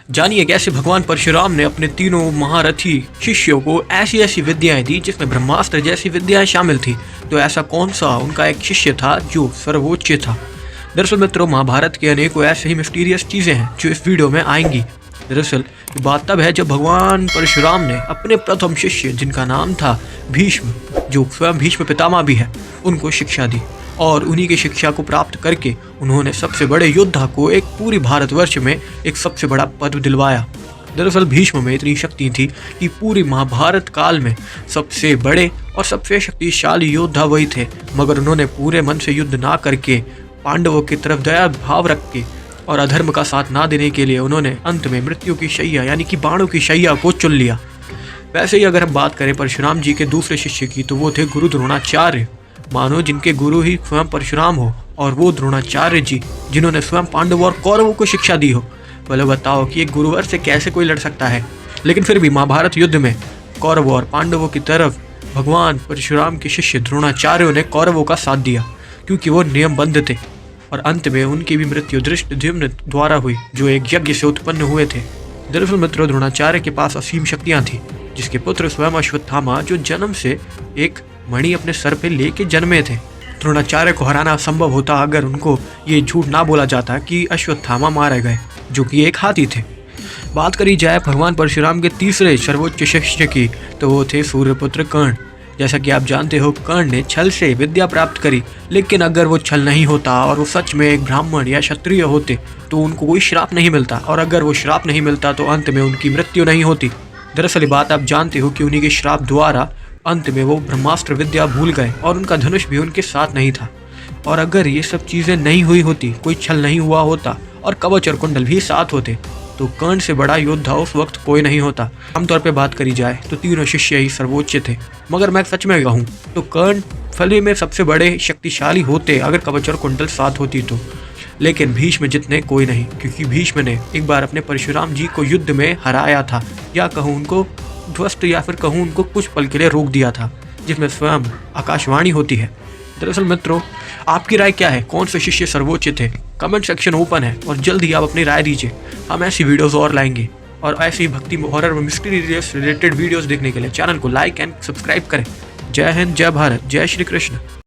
जानिए कैसे भगवान परशुराम ने अपने तीनों महारथी शिष्यों को ऐसी ऐसी विद्याएं दी जिसमें ब्रह्मास्त्र जैसी विद्याएं शामिल थी। तो ऐसा कौन सा उनका एक शिष्य था जो सर्वोच्च था। दरअसल मित्रों, महाभारत के अनेकों ऐसे ही मिस्टीरियस चीज़ें हैं जो इस वीडियो में आएंगी। दरअसल बात तब है जब भगवान परशुराम ने अपने प्रथम शिष्य, जिनका नाम था भीष्म, जो स्वयं भीष्म पितामह भी है, उनको शिक्षा दी। और उन्हीं की शिक्षा को प्राप्त करके उन्होंने सबसे बड़े योद्धा को एक पूरी भारतवर्ष में एक सबसे बड़ा पद दिलवाया। दरअसल भीष्म में इतनी शक्ति थी कि पूरी महाभारत काल में सबसे बड़े और सबसे शक्तिशाली योद्धा वही थे। मगर उन्होंने पूरे मन से युद्ध ना करके पांडवों की तरफ दया भाव रख के और अधर्म का साथ ना देने के लिए उन्होंने अंत में मृत्यु की शैया यानी कि बाणों की शैया को चुन लिया। वैसे ही अगर हम बात करें परशुराम जी के दूसरे शिष्य की, तो वो थे गुरु द्रोणाचार्य। मानो जिनके गुरु ही स्वयं परशुराम हो, और वो द्रोणाचार्य जी जिन्होंने स्वयं पांडवों और कौरवों को शिक्षा दी हो। बोले बताओ कि एक गुरुवर से कैसे कोई लड़ सकता है। लेकिन फिर भी महाभारत युद्ध में कौरवों और पांडवों की तरफ भगवान परशुराम के शिष्य द्रोणाचार्यों ने कौरवों का साथ दिया, क्योंकि वो नियमबद्ध थे। और अंत में उनकी भी मृत्यु धृष्टद्युम्न द्वारा हुई, जो एक यज्ञ से उत्पन्न हुए थे। दरअसल मित्रों, द्रोणाचार्य के पास असीम शक्तियाँ थी, जिसके पुत्र स्वयं अश्वत्थामा, जो जन्म से एक मणि अपने सर पे लेके जन्मे थे। द्रोणाचार्य को हराना असंभव होता अगर उनको ये झूठ ना बोला जाता कि अश्वत्थामा मारे गए, जो कि एक हाथी थे। बात करी जाए भगवान परशुराम के तीसरे सर्वोच्च शिष्य की, तो वो थे सूर्यपुत्र कर्ण। जैसा कि आप जानते हो, कर्ण ने छल से विद्या प्राप्त करी, लेकिन अगर वो छल नहीं होता और वो सच में एक ब्राह्मण या क्षत्रिय होते तो उनको कोई श्राप नहीं मिलता, और अगर वो श्राप नहीं मिलता तो अंत में उनकी मृत्यु नहीं होती। दरअसल ये बात आप जानते हो कि उन्हीं के श्राप द्वारा अंत में वो ब्रह्मास्त्र विद्या भूल गए और उनका धनुष भी उनके साथ नहीं था। और अगर ये सब चीज़ें नहीं हुई होती, कोई छल नहीं हुआ होता और कवच और कुंडल भी साथ होते, तो कर्ण से बड़ा योद्धा उस वक्त कोई नहीं होता। आमतौर पे बात करी जाए तो तीनों शिष्य ही सर्वोच्च थे, मगर मैं सच में कहूँ तो कर्ण फली में सबसे बड़े शक्तिशाली होते अगर कवच और कुंडल साथ होती तो। लेकिन भीष्म जितने कोई नहीं, क्योंकि भीष्म ने एक बार अपने परशुराम जी को युद्ध में हराया था, या कहूँ उनको ध्वस्त, या फिर कहूँ उनको कुछ पल के लिए रोक दिया था, जिसमें स्वयं आकाशवाणी होती है। दरअसल मित्रों, आपकी राय क्या है? कौन से शिष्य सर्वोच्च थे? कमेंट सेक्शन ओपन है और जल्द ही आप अपनी राय दीजिए। हम ऐसी वीडियोस और लाएंगे, और ऐसी ही भक्ति, हॉरर और मिस्ट्री रिलेटेड वीडियोस देखने के लिए चैनल को लाइक एंड सब्सक्राइब करें। जय हिंद, जय भारत, जय श्री कृष्ण।